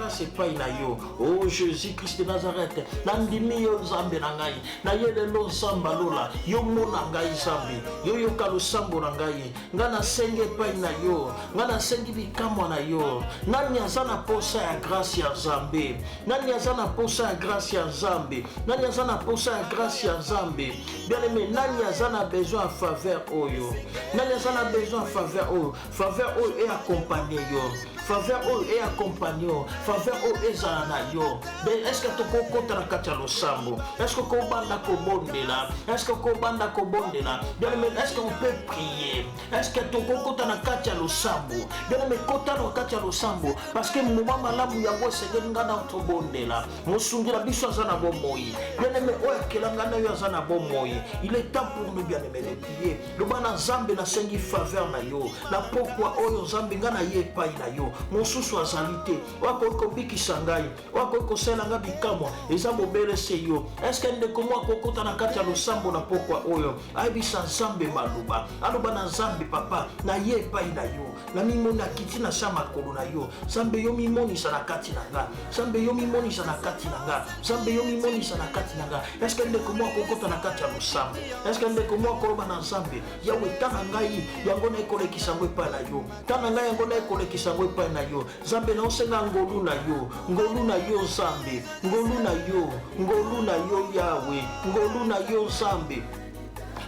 grâce epai na yo. Oh Jésus Christ de Nazareth, nandimi yo nzambe na ngai, na ye lelo nzamba lola, yo mona ngai nzambe, yo yoka losambo na ngai, nga nasengi epai na yo, nga nasengi bikamwa na yo. Nani aza na posa ya grâce ya nzambe? Nani aza na posa ya grâce ya nzambe? Nani aza na posa ya grâce ya nzambe? Bien-aimé, nani aza na besoin à faveur oyo? Nani aza na besoin à faveur oyo? Faveur oyo et accompagner yo. Faveur oyo et accompagner yo. Faveur oyo ezala na yo. Est-ce que tokokota na kati ya losambo? Est-ce que kobanda kobondela? Est-ce que kobanda kobondela? Bien-aimé, est-ce qu'on peut prier? Est-ce que tokokota na kati ya losambo? Bien-aimé, kota na kati ya losambo parce que moma malamu yango esengeli nga na tobondela. Mosungira biso aza na bomoi. Bien-aimé, oyo akelanga na yo aza na bomoi. Il est temps pour nous, bien-aimés, de prier. Le bana Zambe na sengi faveur na yo. Na pourquoi oyo Zambe nga na ye epai na yo. Mosusu azalite. Wako kobiki sangai. Wako kosela nga bikamwa. Eza mobele se yo. Est-ce que ndeko mwa kokota na kati ya losambo na pourquoi oyo? Aibisa Zambe maluba. Aloba na Zambe papa na ye epai na yo. Na mimoni akiti na sa makolo na yo. Zambe yo mimoni sa na kati na nga. Zambe yo mimoni sa na kati na nga. Zambe yo mimoni sa na kati na nga. Est-ce que ndeko mwa kokota na kati ya losambo? Est-ce que ndeko mwa koloba na Zambe yawe tana ngai yango na ekolekisa ngo epai na yo. Tana ngai yango na ekolekisa ngo epai na yo. Zambe na osenga ngolu na yo. Ngolu na yo Zambe. Ngolu na yo. Ngolu na yo Yawe. Ngolu na yo Zambe.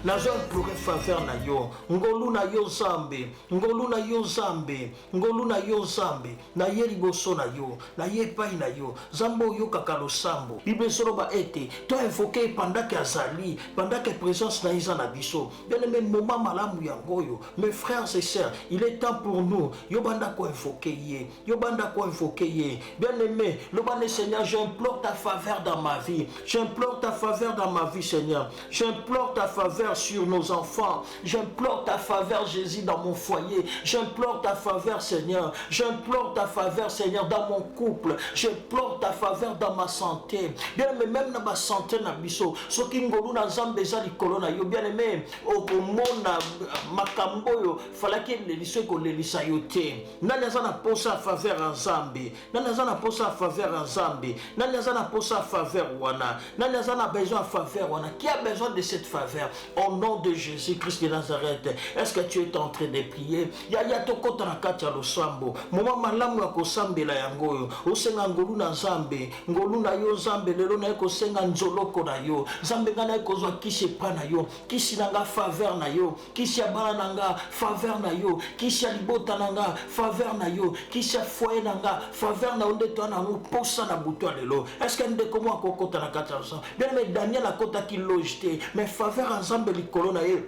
Nazo implore faveur na yo. Ngolu na yo Zambe. Ngolu na yo Zambe. Ngolu na yo Zambe. Na ye liboso na yo. Na ye pai na yo. Zambo yo kaka losambo. Bible soloba ete. Toi invoqué pendant que azali. Pendant que présence na isa na biso. Bien aimé moment malamu yangoyo. Mes frères et sœurs, il est temps pour nous. Yo banda ko invoqué ye. Yo banda ko invoqué ye. Bien aimé, le bande Seigneur, j'implore ta faveur dans ma vie. J'implore ta faveur dans ma vie, Seigneur. J'implore ta faveur sur nos enfants. J'implore ta faveur, Jésus, dans mon foyer. J'implore ta faveur, Seigneur. J'implore ta faveur, Seigneur, dans mon couple. J'implore ta faveur dans ma santé. Bien aimé, même dans ma santé, na biso. Ce qui ngolu na Zambe za likolo na yo. Bien aimé, au mona makamboyo, fallait qu'il le lisse ko le lissa yote. Nani za na posa faveur en Zambe. Nani za na posa faveur en Zambe. Nani za na posa faveur wana. Nani za na besoin de faveur wana. Qui a besoin de cette faveur? Au nom de Jésus-Christ de Nazareth, est-ce que tu es en train de prier? Ya tokota na kati ya losambo. Moma malamu ya kosambela yangoyo. Osenga ngolu na Zambe. Ngolu na yo Zambe lelo na ko senga nzoloko na yo. Zambe ngana ko zwa kisi pa na yo. Kisi nanga faveur na yo. Kisi ya bana nanga faveur na yo. Kisi ya libota nanga faveur na yo. Kisi ya foyer nanga faveur na onde to na posa na buto lelo. Est-ce que ndeko mo akokota na kati ya losambo? Bien mais Daniel akota ki lojete. Mais faveur ensemble likolo na ye.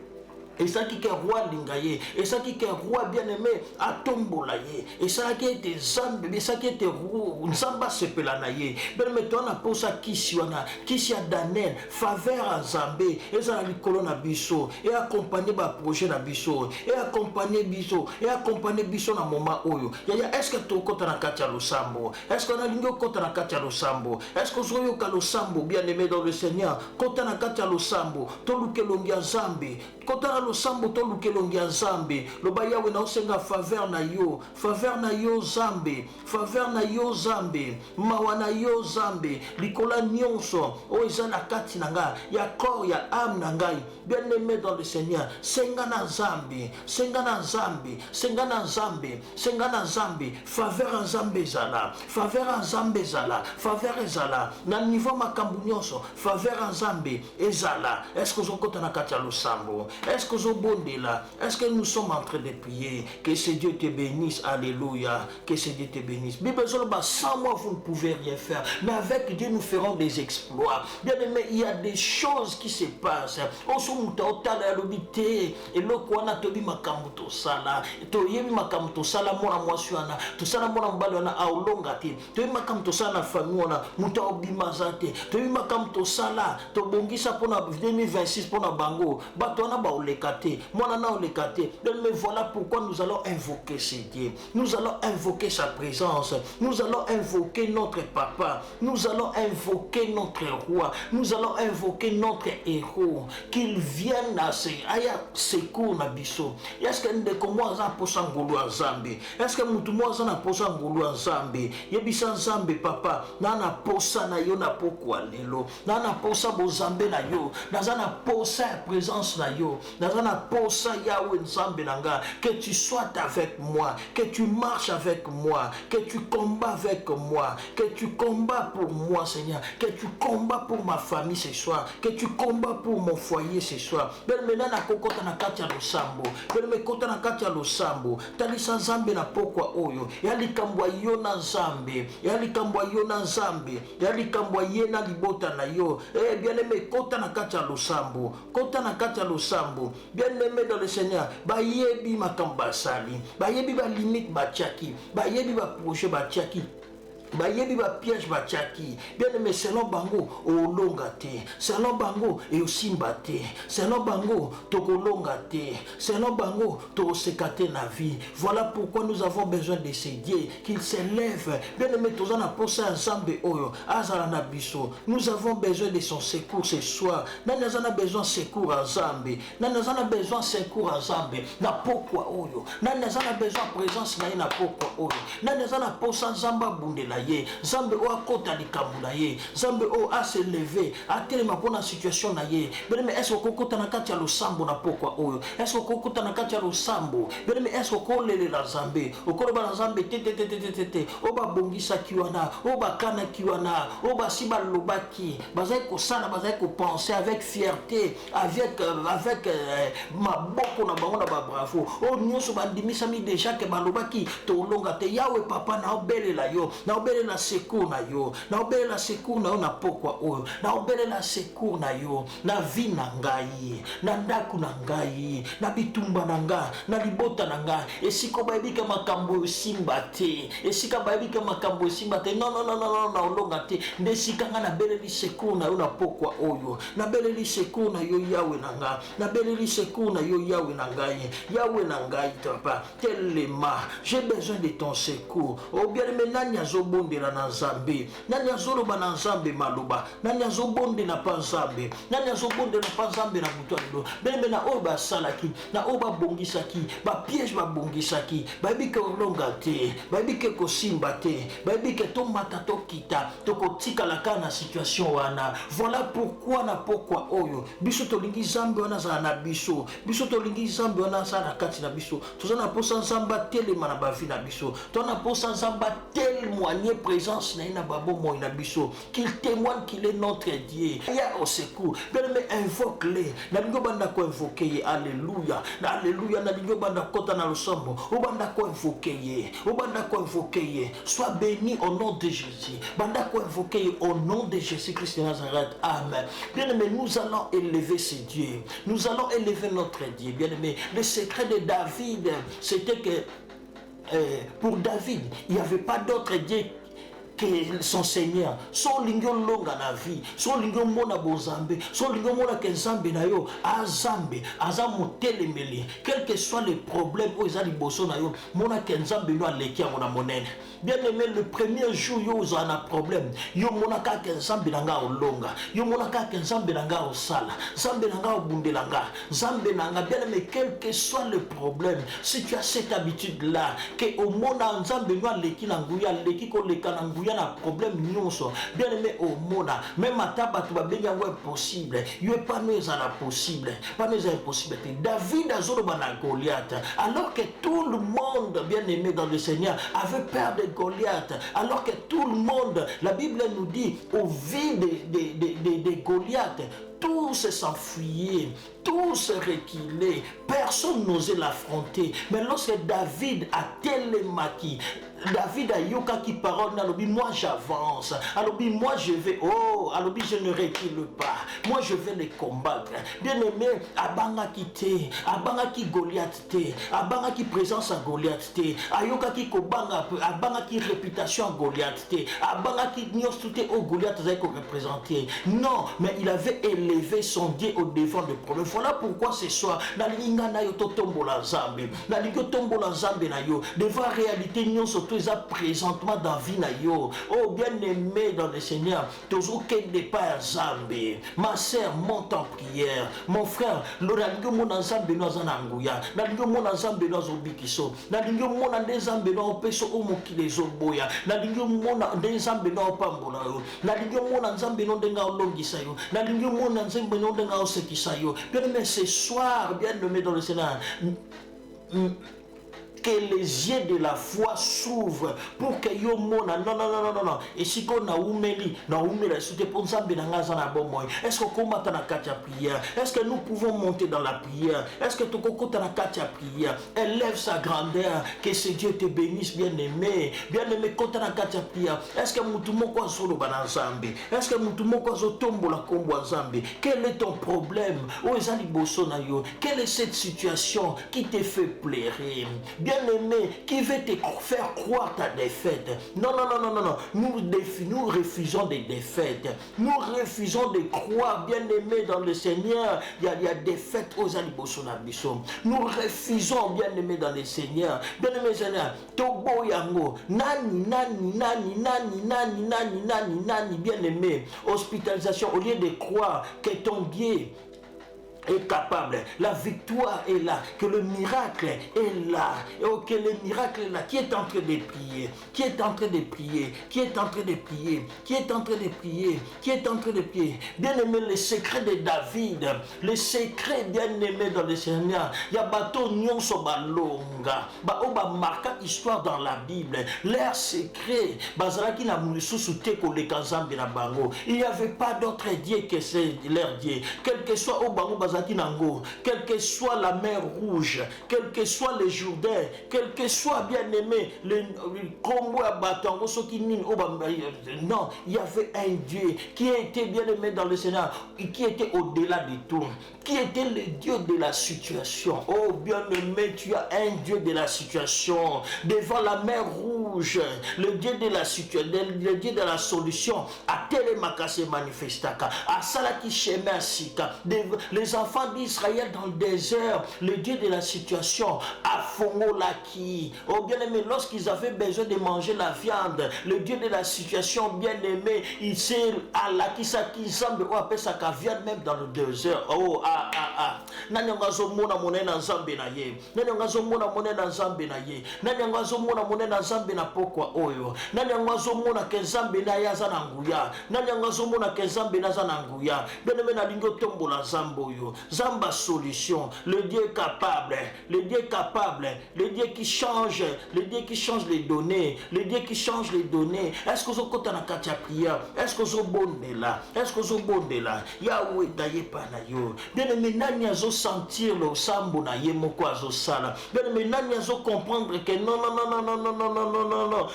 Et ça qui est roi lingaye, et ça qui est roi bien-aimé à tombolaye, et ça qui était zambe, et ça qui était roi, nzamba sepelanaye. Ben mettons na posa kisiwana, kisia danen, faveur à Zambé, et ça la colonne biso, et accompagner ba projet na biso, et accompagner biso na moment oyo. Yaya, est-ce que tu kota na katia losambo? Est-ce qu'on a lingo kota na katia losambo? Est-ce que zoyo ka losambo bien-aimé dans le Seigneur? Kota na katia losambo, toluke longia Zambe, kota na losambo to lukelongia Zambe. Loba yawe na osenga faveur na yo Zambe, faveur na yo Zambe, mawa na yo Zambe, likola nyonso o eza na kati na nga ya corps ya âme na ngai. Bien-aimé dans le Seigneur, senga na Zambe, senga na Zambe, senga na Zambe, senga na Zambe, faveur en Zambe zala, faveur en Zambe zala, faveur ezala na niveau makambu nyonso, faveur en Zambe ezala. Est-ce que zokota na kati ya losambo? Est-ce que zobondela? Est-ce que nous sommes en train de prier? Que ce Dieu te bénisse, alléluia, que ce Dieu te bénisse. Bible zoloba, sans moi vous ne pouvez rien faire, mais avec Dieu nous ferons des exploits. Bien aimé, il y a des choses qui se passent. Et le kwana tobi makambu to sala, to yemi makambu to sala mona mwasuana, to sala mona mbalona aulonga te, to yemi makambu to sala fanuona, muta obimazate, to yemi makambu to sala, to bongisa pona 2026 pona bango, bato wana Mouamba olekate, Monana olekate. Mais voilà pourquoi nous allons invoquer ces dieux. Nous allons invoquer sa présence. Nous allons invoquer notre papa. Nous allons invoquer notre roi. Nous allons invoquer notre héros. Qu'il vienne à secours na biso. Est-ce que ndeko mwaza posa ngulu a Zambi? Est-ce que mutu mwaza na posa ngulu a Zambi? Yebisa Zambi papa. Nana posa na yo na pokwa lelo. Nana posa bo Zambe na yo. Nazana posa présence na yo. Nazana posa Yahweh Nzambe nanga. Que tu sois avec moi. Que tu marches avec moi. Que tu combats avec moi. Que tu combats pour moi, Seigneur. Que tu combats pour ma famille ce soir. Que tu combats pour mon foyer ce soir. Maintenant na kokota na kati ya losambo. Maintenant kota na kati ya losambo. Talisa Nzambe na pokwa oyo. Yali kambwa yo na Nzambe. Yali kambwa yo na Nzambe. Yali kambwa ye na libota na yo. Bien aimé kota na kati ya losambo. Kota na kati ya losambo. Bien aimé dans le Seigneur. Ba yebi makamba sali. Ba yebi ba limite ba tchaki. Ba yebi ba projet ba tchaki. Bayebi ba piège ba tchaki. Bien aimé, selon bango olonga te, selon bango et aussi mbate, selon bango tokolonga te, selon bango to sekate na vie. Voilà pourquoi nous avons besoin de ces dieux qu'ils s'élèvent. Bien aimé, tozana posa Nzambe oyo azala na biso. Nous avons besoin de son secours ce soir. Nanazana besoin secours à Nzambe. Nanazana besoin secours à Nzambe. Na pokwa oyo. Nanazana besoin présence na ye na pokwa oyo. Nanazana posa Nzamba bundela. Zambe o akota likambo na ye, Zambe o a se lever atelema pona situation na ye. Bene est-ce ko kota na kati ya losambo na pokwa oyo? Est-ce ko kota na kati ya losambo? Bene est-ce ko lele la Zambe? Okolo ba Zambe te o ba bongisa kiwana, o ba kana kiwana, o ba siba lobaki. Bazai ko sana, bazai ko penser avec fierté, avec maboko na bango na ba bravo. O nyoso bandimisa mi déjà ke balobaki to longa te Yahweh papa na obele la yo. Na obele la secours na yo, na obele la secours na yo na pokwa oyo, na obele la secours na yo, na vie na ngai, na ndaku na ngai, na bitumba na nga, na libota na nga. Esika bayebika makambo simba te, esika bayebika makambo simba te. Non, na olonga te. Ndesika nga na bele li secours na yo na pokwa oyo, na bele li secours na yo Yahweh na nga, na bele li secours na yo Yahweh na ngai, Yahweh na ngai papa. Tellement, j'ai besoin de ton secours. Oh bien aimé, nani azobondela na Nzambe, nani azoloba na Nzambe maloba, nani azobondela pa Nzambe, nani azobondela pa Nzambe na mutu alelo. Bene na oyo basalaki, na oyo babongisaki, ba piège babongisaki, bayebike olonga te, bayebike kosimba te, bayebike tomata tokita, tokotikala kaka na situation wana. Voilà pourquoi na pokwa oyo biso tolingi Nzambe wana za na biso, biso tolingi Nzambe wana za na kati na biso. Tozana posa Nzambe telema na bavi na biso, tona posa Nzambe témoigner présence na babo mo na biso, qu'il témoigne qu'il est notre Dieu. Il y a au secours. Bien aimé, invoque-les. Na lingo banda ko invoquer. Alléluia. Alléluia. Na lingo banda kota na losambo. O banda ko invoquer. O banda ko invoquer. Sois béni au nom de Jésus. Banda ko invoquer au nom de Jésus-Christ de Nazareth. Amen. Bien aimé, nous allons élever ce Dieu. Nous allons élever notre Dieu. Bien aimé, le secret de David, c'était que pour David, il n'y avait pas d'autre Dieu que son Seigneur. Son lingo longa na vie, son lingo mona bozambe, son lingo mona ke Nzambe na yo, azambe, azamotelemeli. Quel que soit les problèmes où ils ont liboso na yo, mona ke Nzambe no aleki ya mona monene. Bien aimé, le premier jour yo ont un problème, yo mona ka ke Nzambe na nga olonga, yo mona ka ke Nzambe na nga osala, Nzambe na nga obundela nga, Nzambe na nga. Bien aimé, quel que soit le problème, si tu as cette habitude là, que au mona Nzambe no aleki na nguya, aleki ko leka na nguya na problème nyonso. Bien aimé, au mona même ataba tu babengi yango impossible, yo pas nous à possible, pas nous impossible. David azoloba na Goliath, alors que tout le monde, bien aimé dans le Seigneur, avait peur de Goliath, alors que tout le monde, la Bible nous dit, au vu de Goliath, tous s'enfuyaient, tous reculés, personne n'osait l'affronter. Mais lorsque David a télémaki, David a yoka qui parole alobi, moi j'avance, alobi moi je vais, oh alobi je ne recule pas, moi je vais les combattre. Bien aimé, abanga kité, abanga ki Goliath té, abanga ki présence à Goliath té, ayoka ki kobanga, abanga ki réputation à Goliath té, abanga ki nyos tout au Goliath zay ko représenter. Non, mais il avait élevé son Dieu au devant de problème. Voilà pourquoi ce soir, na linga na yo to tombola nzambe, na linga tombola nzambe na yo, devant réalité nyos présentement dans la vie na yo. Oh bien aimé dans le Seigneur, toujours qu'elle n'est pas un Zambé. Ma sœur, monte en prière. Mon frère, l'oralingo mon ensemble nos ananguya, l'oralingo mon ensemble nos obikiso, l'oralingo mon ensemble nos peso omoki les oboya, l'oralingo mon ensemble nos pambola, l'oralingo mon ensemble nos denga olongisayo, l'oralingo mon ensemble nos denga osekisayo. Bien aimé, ce soir, bien aimé dans le Seigneur, que les yeux de la foi s'ouvrent pour que yo mona non et si qu'on a oumeli na oumela soute pour nzambe na ngaza na bomoy. Est-ce que komata na katia prière, est-ce que nous pouvons monter dans la prière, est-ce que tokokota na katia prière, élève sa grandeur, que ce Dieu te bénisse bien aimé kota na katia prière. Est-ce que mutu moko azolo bana nzambe, est-ce que mutu moko azotombola kombo nzambe? Quel est ton problème o ezali boso na yo? Quelle est cette situation qui te fait pleurer? Bien-aimé, qui veut te faire croire ta défaite? Non. Nous refusons des défaites. Nous refusons de croire, bien-aimé, dans le Seigneur. Il y a des fêtes aux Alibosonabisson. Nous refusons, bien-aimé, dans le Seigneur. Bien-aimé, Seigneur, Tobo Yango, nani, bien-aimé, hospitalisation, au lieu de croire que ton Dieu est capable, la victoire est là, que le miracle est là, et que le miracle est là, qui est en train de prier, qui est en train de prier, qui est en train de prier, qui est en train de prier, qui est en train de prier. Bien aimé, le secret de David, le secret bien aimé dans le Seigneur, il y a bateau nyon so balonga, ba oba marquant histoire dans la Bible, leur secret, bazalaki na mulisusu te ko le kazambe na bango, il n'y avait pas d'autre Dieu que c'est leur Dieu, quel que soit au bango quelle que soit la mer Rouge, quel que soit le Jourdain, quel que soit bien aimé le Congo à Batango, non, il y avait un Dieu qui était bien aimé dans le Seigneur et qui était au-delà de tout, qui était le Dieu de la situation. Oh bien aimé, tu as un Dieu de la situation devant la mer Rouge, le Dieu de la situation, le Dieu de la solution. À Télémakase manifestaka, à Salaki Shema Sika, les enfants d'Israël dans le désert, le Dieu de la situation, à Fongolaki. Oh bien aimé, lorsqu'ils avaient besoin de manger la viande, le Dieu de la situation, bien aimé, il s'est à la qui semble ou appelle sa viande même dans le désert. Oh Nanyangazo mona monena nzambe na ye. Nanyangazo mona monena nzambe na ye. Nanyangazo mona monena nzambe na pokwa oyo. Nanyangazo mona ke nzambe na ya za na nguya. Nanyangazo mona ke nzambe na za na nguya. Bien aimé na lingo tombola nzambo yo. Zamba solution, le Dieu capable, le Dieu capable, le Dieu qui change les données, le Dieu qui change les données. Est-ce que vous avez na katia prière? Est-ce que vous bonne là? Est-ce que vous bonne là? Yahweh daye panayo. Bien aimé, nani azo sentir le sambo na ye moko azo sala. Bien aimé, nani azo comprendre que non,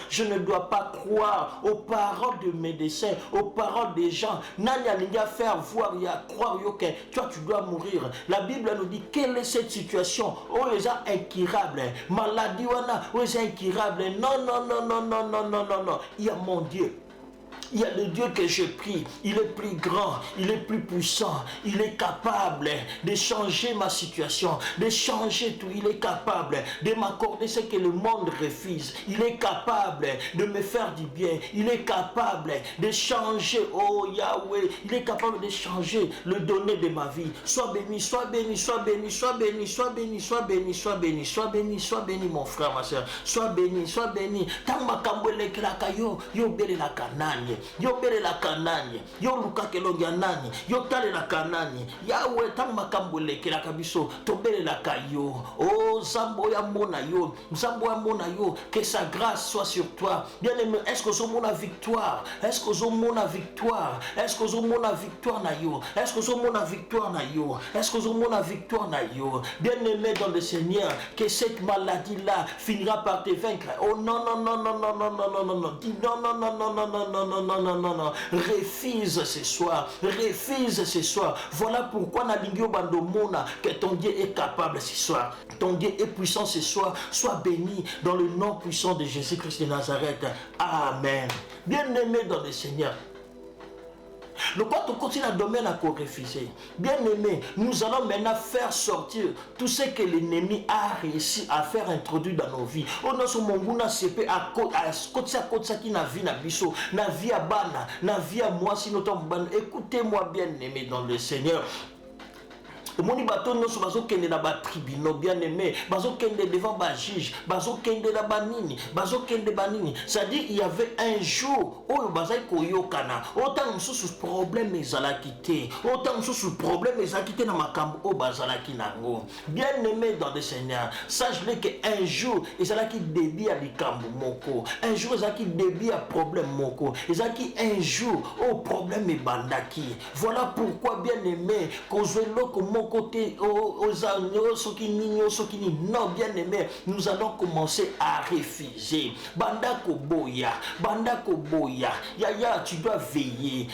je ne dois pas croire aux paroles de médecins, aux paroles des gens. Nani alinga faire voir, y a croire que toi tu dois mourir. La Bible nous dit quelle est cette situation. Oh, ils sont incurables. Maladie, oh, ils sont incurables. Non. Il y a mon Dieu. Il y a le Dieu que je prie, il est plus grand, il est plus puissant, il est capable de changer ma situation, de changer tout, il est capable de m'accorder ce que le monde refuse, il est capable de me faire du bien, il est capable de changer, oh Yahweh, il est capable de changer le donné de ma vie. Sois béni, sois béni, sois béni, sois béni, sois béni, sois béni, sois béni, sois béni, sois béni mon frère, ma soeur, sois béni, sois béni. Tant ma kambwele kraka yo bele la kananye. yo belelaka nani, yo lukaka elongi ya nani, yo talelaka nani. Yawe ntango makambo elekelaka biso tobelelaka yo. Oh Nzambe ya mona yo, Nzambe ya mona yo, que sa grâce soit sur toi. Bien-aimé, est-ce que zo mona victoire? Est-ce que zo mona victoire? Est-ce que zo mona victoire na yo? Est-ce que zo mona victoire na yo? Est-ce que zo mona victoire na yo? Bien-aimé dans le Seigneur, que cette maladie-là finira par te vaincre. Oh non, non, non, non, non, non, non, non, non, non. Dis non, non, non, non, non, non, non, non, non, non, non, non. Refuse ce soir. Refuse ce soir. Voilà pourquoi Nalingio Bandomona, que ton Dieu est capable ce soir. Ton Dieu est puissant ce soir. Sois béni dans le nom puissant de Jésus-Christ de Nazareth. Amen. Bien-aimé dans le Seigneur. Le quoi tu continues à domaine à refuser. Bien aimé, nous allons maintenant faire sortir tout ce que l'ennemi a réussi à faire introduire dans nos vies. On a ce monguna CP à côté qui n'a vie na biso, na vie à bana, na vie à moi si nous tombons. Écoutez-moi bien aimé dans le Seigneur. Moni bato nyonso bazokende na batribunaux bien aimé, bazokende devant ba juge, bazokende na banini, bazokende banini. C'est-à-dire il y avait un jour où bazai koyokana, autant mususu problème ezalaki te, autant mususu problème ezalaki te na makambo o bazalaki nango. Bien aimé dans le Seigneur, sache-le que un jour ezalaki débit à likambo moko, un jour ezalaki débit à problème moko, ezalaki un jour au problème ebandaki. Voilà pourquoi bien aimé, kozwelo komo côté non bien aimé, nous allons commencer à refuser. Bandako boya, yaya, tu dois veiller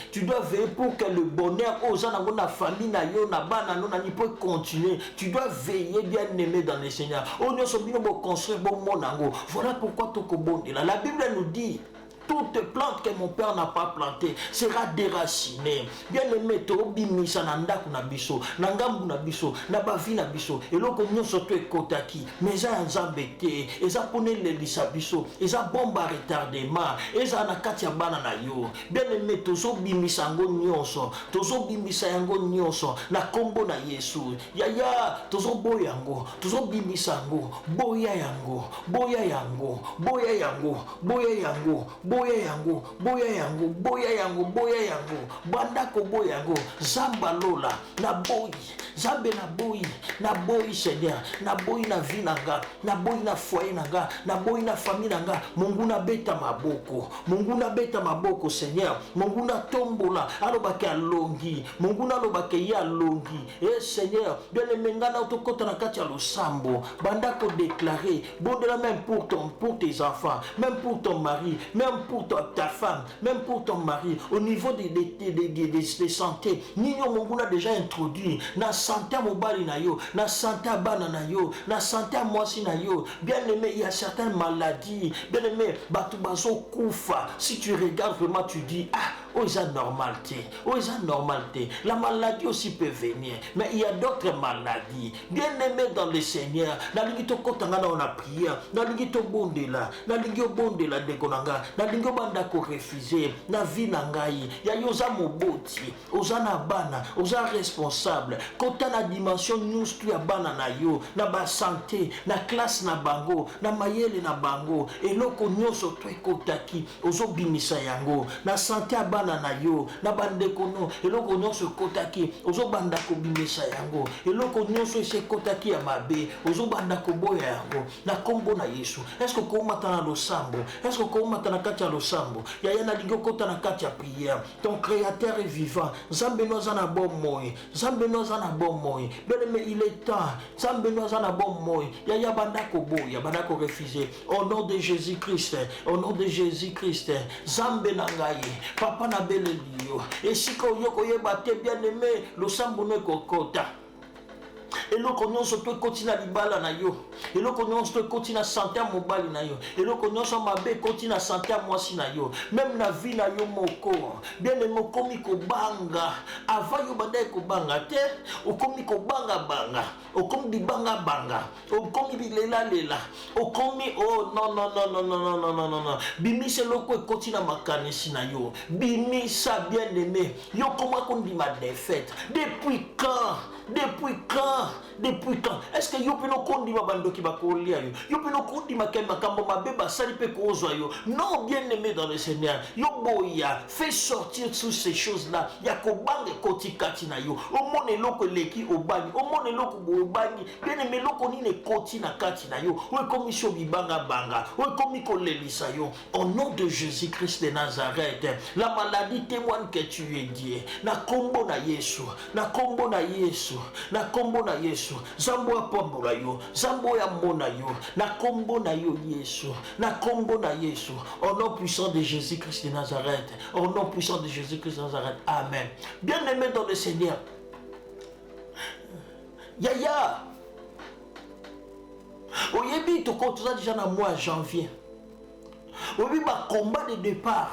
pour que le bonheur aux gens dans la famille na yo na bana no na ni peut continuer. Tu dois veiller bien aimé dans le Seigneur. On ne se bino construire bon monango. Voilà pourquoi toko bonde. La Bible nous dit toute plante que mon père n'a pas plantée sera déracinée. Bien aimé, tobimisa na ndaku na biso, na ngambu na biso, na bavi na biso. Et loko nyonso to ekotaki, mais eza nzambe te, eza pone lelisa biso, eza bomba retardement, eza na kati ya bana na yo. Bien aimé, tozobimisa yango nyonso, tozobimisa yango nyonso na kombo na Yesu. Yaya, tozoboya yango, tozobimisa yango, boya yango, boya yango, boya yango, boya yango. Boya yango, bandako boya yango, zamba lola, na boyi, zambe na boyi Seigneur, na boyi na vie nanga, na boyi na foyer nanga, na boyi na famille nanga, Mungu na beta maboko Seigneur, Mungu na tombola, alobake alongi, Mungu na alobake ya alongi, Seigneur, bien aimé ngana otokota na kati ya losambo, bandako déclarer, bondela même pour tes enfants, même pour ton mari, même pour ta femme, même pour ton mari, au niveau des santé, Nino Monguna a déjà introduit, na santé à mobali na yo, na santé à bana na yo, na santé à moisi na yo. Bien aimé, il y a certaines maladies, bien aimé, batubazo koufa. Si tu regardes vraiment, tu dis, oh, ils ont normalité. La maladie aussi peut venir, mais il y a d'autres maladies. Bien aimé dans le Seigneur, na lingito kotanga on a prié, na lingito bondela, na lingio bondela dekonanga, na lingio banda ko refuser, na vie na ngai, ya yoza moboti, ozana bana, oza responsable, kota na dimension news tu ya bana na yo, na ba santé, na classe na bango, na mayele na bango, eloko nyonso to ekotaki, ozo bimisa yango, na santé a bana na yo, na bandeko no, eloko nyonso ekotaki, ozo banda ko bimisa yango, eloko nyonso ese kotaki ya mabe, ozo banda ko boya yango, na kombo na Yesu. Est-ce que ko mata na losambo? Est-ce que ko mata na kati ya losambo? Ya na lingo kota na kati ya prière. Ton créateur est vivant. Zambe no zana bon moy. Zambe no zana bon moy. Bien-aimé, il est temps. Zambe no zana bon moy. Ya banda ko boya, banda ko refuser. Au nom de Jésus-Christ, au nom de Jésus-Christ, Zambe na ngai, papa na bele liyo. Et si ko yoko yebate bien-aimé, losambo no kokota. Eloko nyonso to kotina libala na yo, eloko nyonso to kotina santé à mobali na yo, eloko nyonso mabe kotina santé à mwasi na yo, même na vie na yo moko. Bien aimé, komi ko banga avant yo banda ko banga te, okomi ko banga, okomi bibanga banga, okomi bilela, okomi oh non, bimisa loko kotina makanisi na yo, bimisa bien aimé, yo koma kondi ma défaite. Depuis quand Depuis quand? Est-ce que yo pino kondi mabando ki bakolia yo? Yo pino kondi makemba kambo mabeba sali pe kozwa yo? Non, bien-aimé dans le Seigneur. Yo boya, fais sortir toutes ces choses-là. Ya kobange koti katina yo. Omone loko leki obani. Omone loko obani. Bien-aimé loko nine koti na katina yo. Oe komi sho bibanga banga. Oe komi kolelisa yo. Au nom de Jésus-Christ de Nazareth, la maladie témoigne que tu es Dieu. Na kombo na Yesu. Na kombo na Yesu. Na kombo na Yesu. Zambo ya pombola yo. Zambo ya mona yo. Na kombo na yo Yesu. Na kombo na Yesu. Au nom puissant de Jésus-Christ de Nazareth. Au nom puissant de Jésus-Christ de Nazareth. Amen. Bien-aimé dans le Seigneur. Yaya. Oyebi to kotoza déjà na mois janvier. Oyebi ba combat de départ.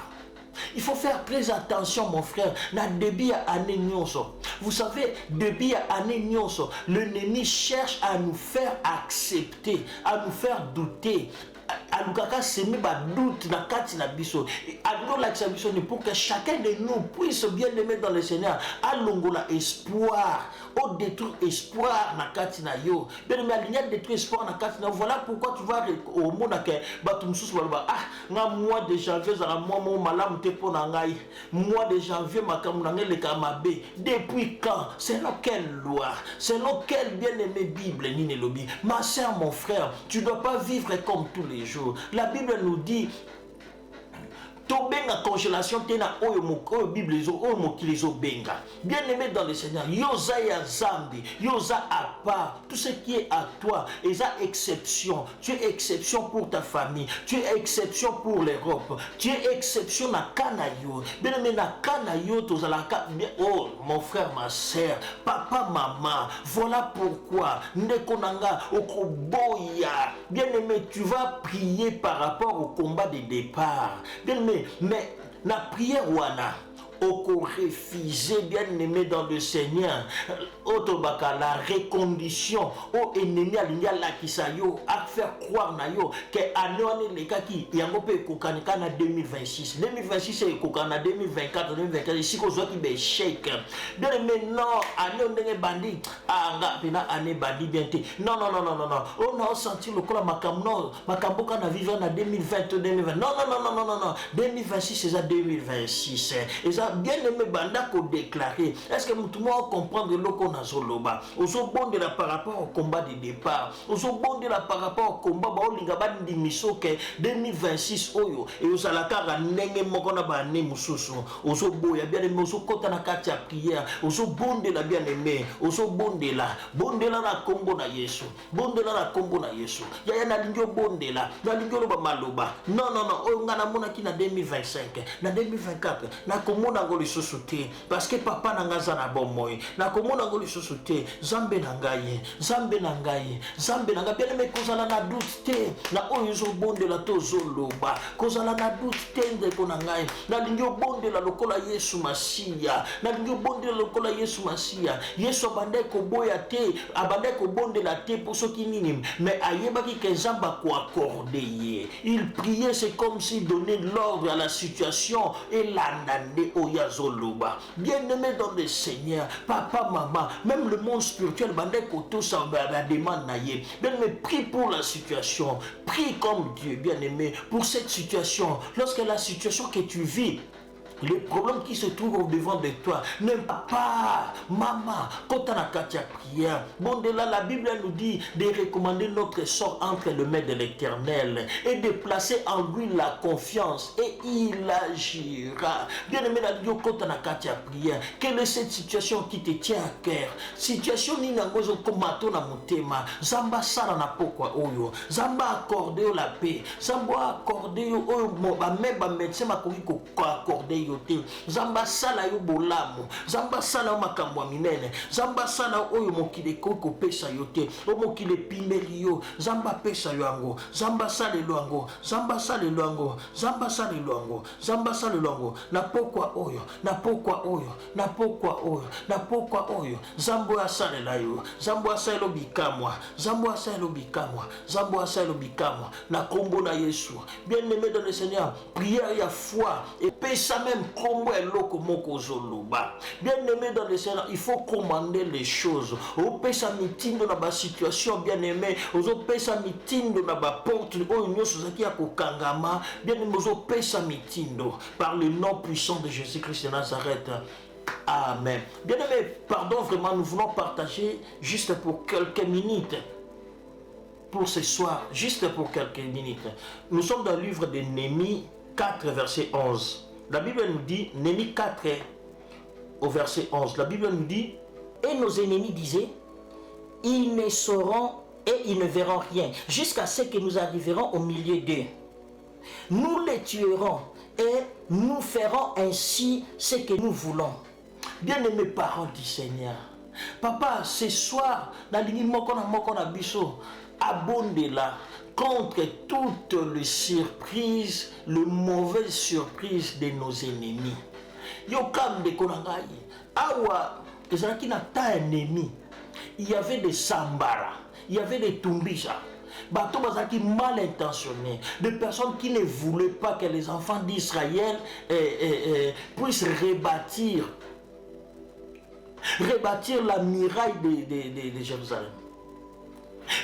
Il faut faire très attention, mon frère. Na début à année nyonso. Vous savez, début à année nyonso, l'ennemi cherche à nous faire accepter, à nous faire douter. Alukaka semi ba doute na kati na biso. Adno la biso ni pour que chacun de nous puisse bien aimer dans le Seigneur. Alongola espoir, au détruire espoir na kati na yo. Bien aimé aligné détruire espoir na kati na. Voilà pourquoi tu vas au monde que batum sous ba nga mois de janvier za mois mo malam te pona ngai. Mois de janvier makam na ngele kamabe. Depuis quand? Selon quelle loi? Selon quelle bien-aimé Bible ni nelobi? Ma sœur, mon frère, tu dois pas vivre comme tous les jours. La Bible nous dit Tobenga congélation tena oyo moko Bible oyo mokilizo benga. Bien-aimé dans le Seigneur, yoza ya zambi, yoza à part, tout ce qui est à toi, eza exception. Tu es exception pour ta famille, tu es exception pour l'Europe, tu es exception na kanayo. Bien-aimé na kanayo tozalaka. Oh mon frère, ma sœur, papa, maman, voilà pourquoi ndekonanga okoboya. Bien-aimé, tu vas prier par rapport au combat de départ. Bien-aimé, mais la prière wana au refusé bien-aimé dans le Seigneur otobaka la recondition au ennemi alinga la kisayo à faire croire na yo que année les kaki yango pe kokanika na 2026 c'est kokana 2024 2024 si ko zwa ki be shake bien-aimé. Non, année ndenge bandi anga pena année bandi bientôt. Non, on a senti le kola makamno makamboka na vivre na 2020 2020. Non, 2026 c'est ça 2026 et ça bien-aimé banda ko déclarer. Est-ce que tout le monde comprend le qu'on a zoloba? Ozo bonde la par rapport au combat de départ. Ozo bonde la par rapport au combat ba olinga ba ndi misoke 2026 oyo et osalaka ga ndenge moko na ba ne mususu. Ozo boya bien-aimé, ozo kota na kati ya prière. Ozo bonde la bien-aimé, ozo bonde la na kombo na Yesu. Bonde la na kombo na Yesu. Ya na lingyo bonde la, na lingyo lo ba maloba. Non, oyo ngana mona ki na 2025, na 2024, na komona ngoli sosote parce que papa nanga za na bomoy. Na komona ngoli sosote, zambe na ngai, bien-aimé kozala na doute te. Na oyo zo bonde la to zoloba. Kozala na doute te ndeko na ngai. Na lingyo bonde la lokola Yesu Masia. Na lingyo bonde la lokola Yesu Masia. Yesu abande ko boya te, abande ko bonde la te pour ceux qui nini. Mais ayebaki ke zamba ko accorder ye. Il priait, c'est comme s'il donnait l'ordre à la situation et l'andande oyazoloba. Bien-aimé dans le Seigneur, papa, maman, même le monde spirituel, bande koto sa la demande naïe. Bien-aimé, prie pour la situation. Prie comme Dieu, bien-aimé, pour cette situation. Lorsque la situation que tu vis, les problèmes qui se trouvent au devant de toi, ne pas, maman, quand on a katia prière, bon de là, la Bible nous dit de recommander notre sort entre les mains de l'Éternel et de placer en lui la confiance et il agira. Bien aimé, la Dieu, quand on a katia prière, quelle est cette situation qui te tient à cœur? Situation ni nangozo komato na mutema, zamba sala na pokwa oyo, zamba accordé la paix, zamba accordé oyo, ba meba médecin makoki ko accorder yote. Zamba sala yo bolamu, zamba sala yo makambo minene, zamba sala oyo mokile koko pesa yote, o mokile pimeli yo, zamba pesa yo ango, zamba sale loango, zamba sale loango, zamba sale loango, zamba sale loango, na pokwa oyo, na pokwa oyo, na pokwa oyo, na pokwa oyo, zambo ya sale la yo, zambo ya sale bikamwa, zambo ya sale bikamwa, zambo ya sale bikamwa, na kombo na Yesu. Bien-aimé dans le Seigneur, prière ya foi et pesa même même combo eloko moko zoloba. Bien-aimé dans le Seigneur, il faut commander les choses. Au pesa mitindo na ba situation bien-aimé, au pesa mitindo na ba porte o nyoso zaki ya kokangama, bien-aimé au pesa mitindo par le nom puissant de Jésus-Christ de Nazareth. Amen. Bien-aimé, pardon, vraiment, nous voulons partager juste pour quelques minutes. Pour ce soir, juste pour quelques minutes. Nous sommes dans le livre de Néhémie 4, verset 11. La Bible nous dit, Néhémie 4, au verset 11, la Bible nous dit, et nos ennemis disaient, ils ne sauront et ils ne verront rien, jusqu'à ce que nous arriverons au milieu d'eux. Nous les tuerons et nous ferons ainsi ce que nous voulons. Bien-aimés parents du Seigneur, papa, ce soir, dans l'Imokona Biso, abondez-la contre toutes les surprises, les mauvaises surprises de nos ennemis. Yokam de Konangai, Awa, qui n'a pas un ennemi. Il y avait des Sambara, il y avait des Tumbisa. Bateau Bazaki mal intentionnés, des personnes qui ne voulaient pas que les enfants d'Israël puissent rebâtir la muraille de Jérusalem.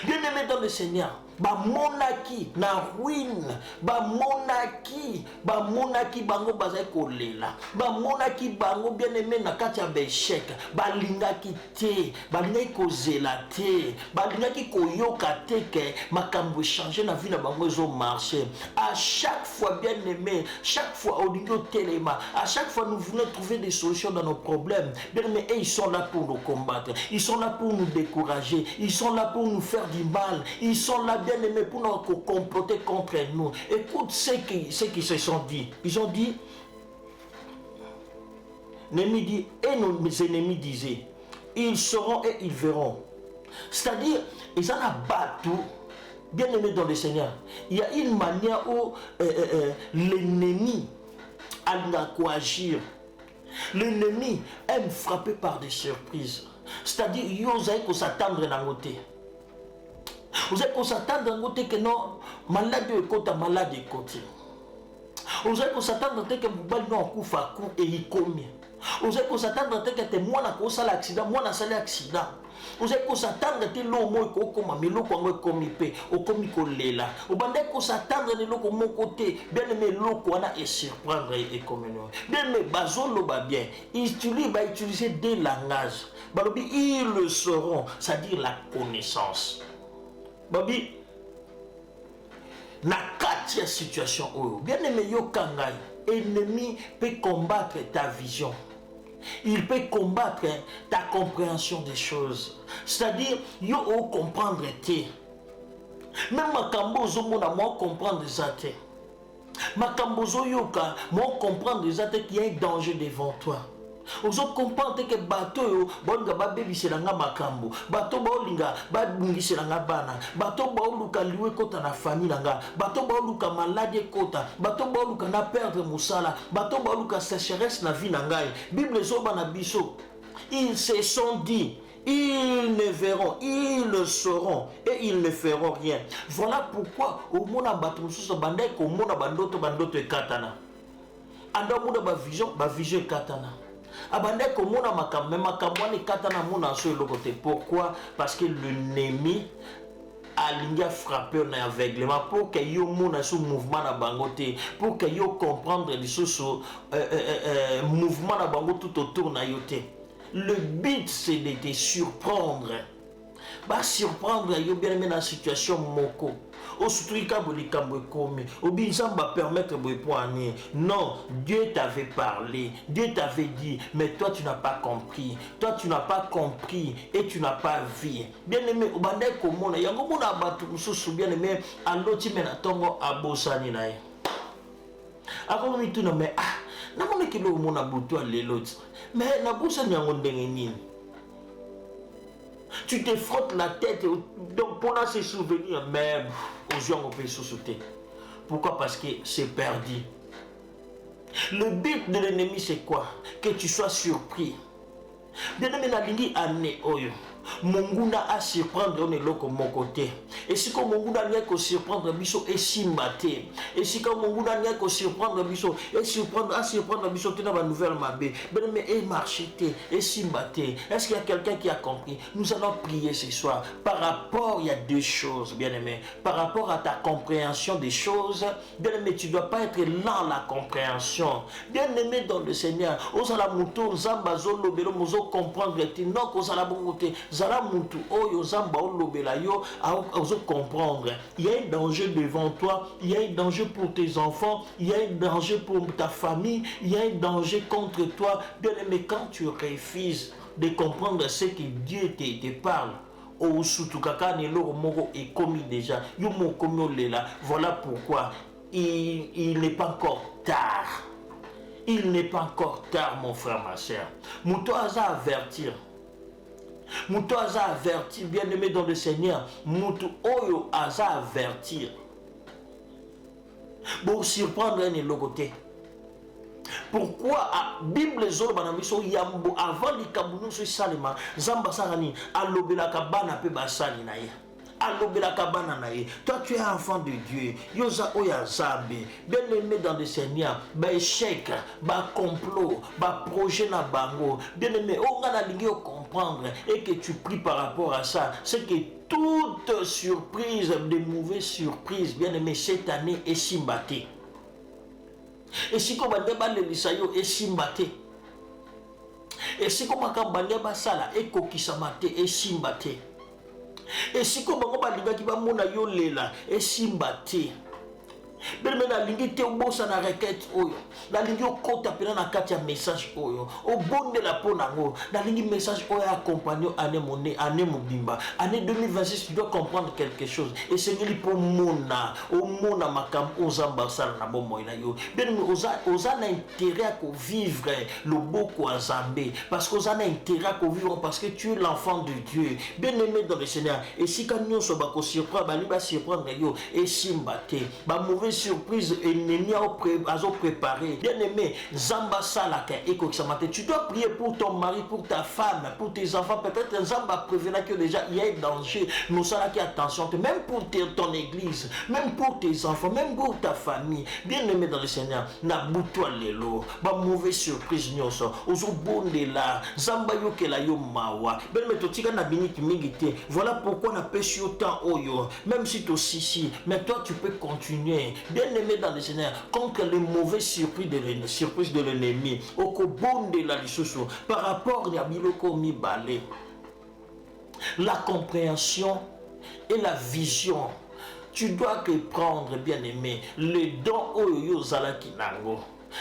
Bien-aimé dans le Seigneur, monaki na ruine, monaki bango bazai kolela, monaki bango bien-aimé na kati ya beshek, balingaki te, balingaki kozela te, balingaki koyoka te ke makambo changer na vie na bango ezo marcher. À chaque fois bien-aimé, chaque fois au niveau téléma, à chaque fois nous voulons trouver des solutions dans nos problèmes. Bien-aimé, ils sont là pour nous combattre, ils sont là pour nous décourager, ils sont là pour nous faire du mal, ils sont là bien-aimés pour nous comploter contre nous. Écoute ce qu'ils se sont dit. Ils ont dit, Néhémie dit, et nos ennemis disaient, ils sauront et ils verront. C'est-à-dire, ils en abattent tout. Bien-aimés dans le Seigneur, il y a une manière où l'ennemi a agir. L'ennemi aime frapper par des surprises. C'est-à-dire, il faut s'attendre dans le côté. Vous allez s'attendre à côté que non, malade de côté, malade de côté. Vous allez s'attendre à que vous allez en coup à coup et il combien. Vous allez s'attendre à que moi na cause l'accident, moi na sali accident. Vous allez s'attendre à que l'homme comme mais l'homme comme il au comme il au bandé s'attendre à l'homme mon côté, bien aimé l'homme et surprendre et communion. Bien aimé bazon lo ba bien. Il utiliser des langages. Balobi ils le sauront, c'est-à-dire la connaissance. Babi, na katia situation où bien aimé yo kangai, ennemi peut combattre ta vision. Il peut combattre ta compréhension des choses. C'est-à-dire, yo o comprendre te. Même makambo zo mona mo comprendre ça te. Makambo zo yoka mo comprendre ça te qu'il y a un danger devant toi. Vous comprenez que bateau bonga babebisela nga makambo bateau baolinga babungisela nga bana bateau baoluka liwe kota na famille nga bateau baoluka maladie kota bateau baoluka na perdre musala bateau baoluka sécheresse na vie na ngai Bible zoba na biso ils se sont dit ils ne verront, ils le sauront et ils ne feront rien. Voilà pourquoi au monde a battu mususu bandai ko mona bandoto et katana anda mona ba vision et katana. Abandé comme mon amakam, mais makamwani katana mon anso le côté. Pourquoi? Parce que l'ennemi a l'inga frappé en aveuglement pour que yo mon anso mouvement na bangote, pour que yo comprendre les choses mouvement na bango tout autour na yote. Le but c'est de te surprendre. Bah surprendre yo bien aimé dans la situation moko. Au soutrika bolikambo komi obinzamba permettre boipoani. Non, Dieu t'avait parlé, Dieu t'avait dit, mais toi tu n'as pas compris, toi tu n'as pas compris et tu n'as pas vu. Bien aimé obande komona yango mona batu mususu bien aimé aloti mena tongo abosani nae akomi tuna me na mona kilo mona butu aleloti mais na bosani yango ndenge nini. Tu te frottes la tête donc pendant ces souvenirs même aux gens on peut sauter. Pourquoi? Parce que c'est perdu. Le but de l'ennemi c'est quoi? Que tu sois surpris. Bien aimé na lingi ane oyo. Monguna a surprendre on est là comme mon côté. Et si comme on a rien que surprendre biso et simbaté. Et si comme on a rien que surprendre biso et surprendre biso tu n'as pas nouvelle mabé. Ben mais et marcher et simbaté. Est-ce qu'il y a quelqu'un qui a compris? Nous allons prier ce soir par rapport, il y a deux choses, bien aimé. Par rapport à ta compréhension des choses, bien aimé, tu ne dois pas être lent à la compréhension. Bien aimé dans le Seigneur, osala muto zamba zolobelo mozo comprendre ti non kozala bongote zala mutu oyo zamba olobela yo ozo comprendre. Il y a un danger devant toi, il y a un danger pour tes enfants, il y a un danger pour ta famille, il y a un danger contre toi. Bien aimé, quand tu refuses de comprendre ce que Dieu te parle, voilà pourquoi il n'est pas encore tard. Il n'est pas encore tard, mon frère, ma soeur. Mouto aza avertir. Mouto aza avertir, bien aimé dans le Seigneur. Mouto oyo aza avertir. Pour surprendre un logoté. Pourquoi la Bible zolo banamiso yambo avant likabuno so salema zamba sarani alobela kabana pe basali na ye alobela kabana na ye. Toi tu es enfant de Dieu yoza oya zambe bien aimé dans le Seigneur ba échec ba complot ba projet na bango bien aimé on a lingi comprendre et que tu pries par rapport à ça, c'est que toute surprise, de mauvaises surprises bien aimé cette année est simbaté. Et si comme on le lisayo et simbaté. Et si comme on sala et kokisamate et simbaté. Et si comme on va qui va mona yo lela et simbaté. Ben na lingi te obosa na requête oyo. La lingi okota pena na kati ya message oyo. O bonde la pona ngo. La lingi message oyo accompagné année monnaie, année mobimba. Année 2026 tu dois comprendre quelque chose. Et c'est ngeli pour mona, o mona makam ozamba sala na bomo ina yo. Ben oza na intérêt à vivre le boko azambé parce que oza na intérêt à vivre parce que tu es l'enfant de Dieu. Bien aimé dans le Seigneur. Et si quand nous sommes bako surprendre, ba liba surprendre yo et simbate. Ba mauvais surprise ennemi a préparé. Bien aimé, Zamba Salaka et Koksamate. Tu dois prier pour ton mari, pour ta femme, pour tes enfants. Peut-être Zamba prévenir que déjà il y a un danger. Nous sommes là, attention, même pour ton église, même pour tes enfants, même pour ta famille. Bien aimé dans le Seigneur, na boutoua lelo, ba mauvaise surprise nyoso. Ozo bonde là, Zamba yo ke la yo mawa. Ben metotika na biniki mingite. Voilà pourquoi on a pêché autant oyo. Même si tu si, mais toi tu peux continuer. Bien aimé dans le Seigneur, contre les mauvais surprises de l'ennemi, au kobonde la lisoso, par rapport à biloko mi balé, la compréhension et la vision, tu dois que prendre, bien aimé, le don oyo zalaki nango.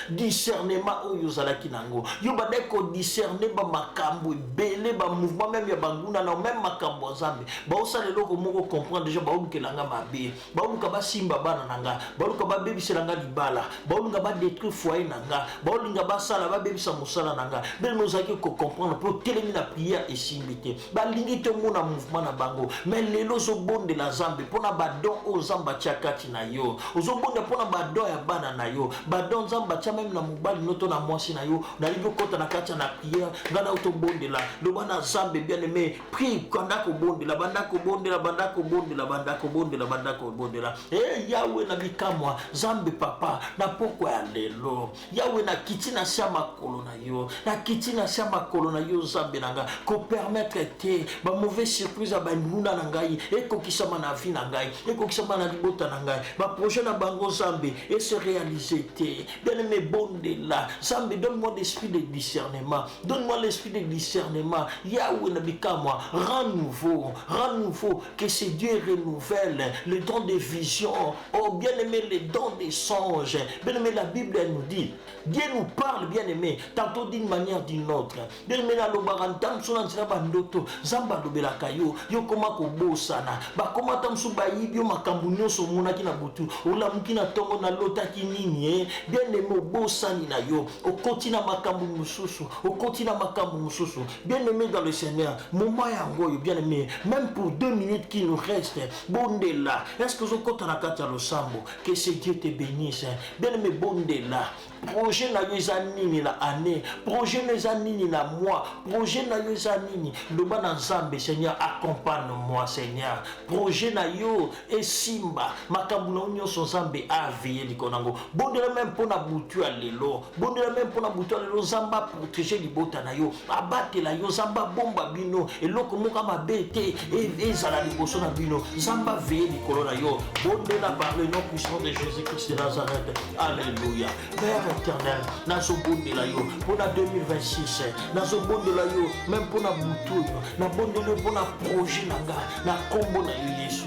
Discernement oyo zalaki nango yo badai ko discerner ba makambo belé ba mouvement même ya banguna na même makambo nzambe ba osala loko moko comprendre déjà ba olukelanga mabe ba oluka ba simba bana nanga ba oluka ba bebiselanga libala ba oluka ba détruire foyer nanga ba olinga ba sala ba bebisa mosala nanga bel mozaki ko comprendre pour télémina prière et simbité ba lingi te mona mouvement na bango mais lelo zo bonde la zambe pona ba don o zamba tiakati na yo ozo bonde pona ba don ya bana na yo ba don zamba même na mobali noto na mwasi na yo na libo kota na kati na prière ngana auto bonde la lo bana zambe bien aimé prie kanda ko bonde la banda ko bonde la banda ko bonde la banda ko bonde la banda ko bonde la yawe na bikamwa zambe papa na poko ya lelo yawe na kitina shama kolo na yo na kitina shama kolo na yo zambe nanga ko permettre te ba mauvaise surprise ba nguna na ngai e ko kisama na vie na ngai e ko kisama na libota na ngai ba projet na bango zambe et se réaliser te bien aimé bonde là, Zambe, donne-moi l'esprit de discernement, donne-moi l'esprit de discernement, Yahweh Nabikama, rends nouveau, que ce Dieu renouvelle le don de vision, oh bien aimé, le don des songes, bien aimé, la Bible elle nous dit, Dieu nous parle, bien aimé, tantôt d'une manière d'une autre, bien aimé, la lobarantam, son ansira bandoto, Zamba lobelakayo, yo koma kobo sana, ba koma tam subayi, yo makambunyo so mona kina butu, ola mukina tongo na lota kinini, bien aimé, bosani na yo au continent makambu mususu au continent makambu mususu bien aimé dans le Seigneur moment yango bien aimé même pour 2 minutes qui nous restent bonde là est-ce que je compte na kati ya losambo que ce Dieu te bénisse bien aimé bonde là projet na yo eza nini na année, projet na eza nini na mois, projet na yo eza nini, loba na Nzambe. Seigneur, accompagne-moi Seigneur, projet na yo esimba makambo na nyonso Nzambe aveiller likonango, bondela même pona butu ya lelo, bondela même pona butu ya lelo, Nzamba protéger libota na yo, abatela yo, Nzamba bomba bino eloko moka mabe te ezala liboso na bino, Nzamba veiller likolo na yo, bondela par le nom puissant de Jésus-Christ de Nazareth. Alléluia. Père éternel, nazo bondela yo pona 2026, nazo bondela yo même pona butu na bondela pona projet na nga na kombo na yo Yesu.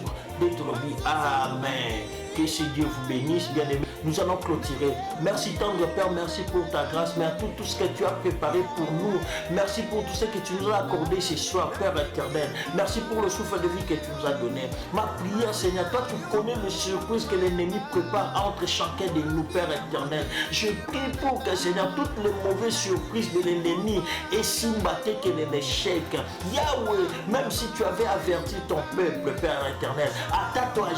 Amen. Que ce Dieu vous bénisse, bien-aimés. Nous allons clôturer. Merci tendre Père, merci pour ta grâce, merci pour tout ce que tu as préparé pour nous. Merci pour tout ce que tu nous as accordé ce soir, Père éternel. Merci pour le souffle de vie que tu nous as donné. Ma prière, Seigneur, toi tu connais les surprises que l'ennemi prépare entre chacun de nous, Père éternel. Je prie pour que, Seigneur, toutes les mauvaises surprises de l'ennemi et simbaté que l'échec. Yahweh, même si tu avais averti ton peuple, Père éternel, attends-toi,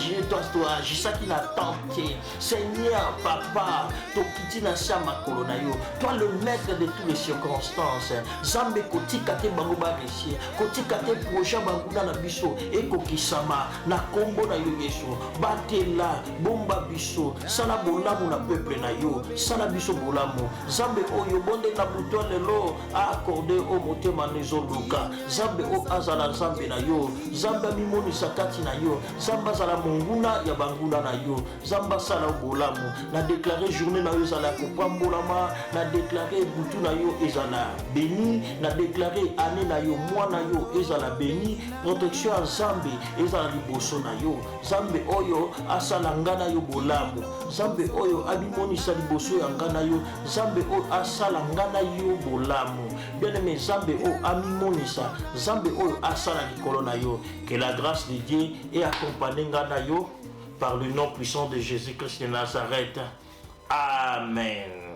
toi, agis, ça qui n'a tenté. Seigneur, Papa, Tokiti na sama kolonayo, toi le maître de toutes les circonstances. Zambe kotika te bango ba réussir, kotika te projet bango na biso et kokisama na kombo na yo Yesu. Batela bomba biso, sala bolamu na peuple na yo, sala biso bolamu. Zambe oyo bonde na buto lelo accordé au motema nezo luka. Zambe o azala zambe na yo, zamba mimoni sakati na yo, zamba zala monguna ya banguna na yo, zamba sala bolamu. Na déclaré journée na yo ezala kopambolama, na déclaré butu na yo ezala béni, na déclaré année na yo mois na yo ezala béni, protection à Zambe ezala liboso na yo, Zambe oyo asala ngana yo bolamu, Zambe oyo abimonisa liboso ya ngana yo, Zambe oyo asala ngana yo bolamu. Bien-aimé, Zambe oyo amimonisa, Zambe oyo asala likolo na yo. Que la grâce de Dieu est accompagnée ngana yo par le nom puissant de Jésus-Christ de Nazareth. Amen.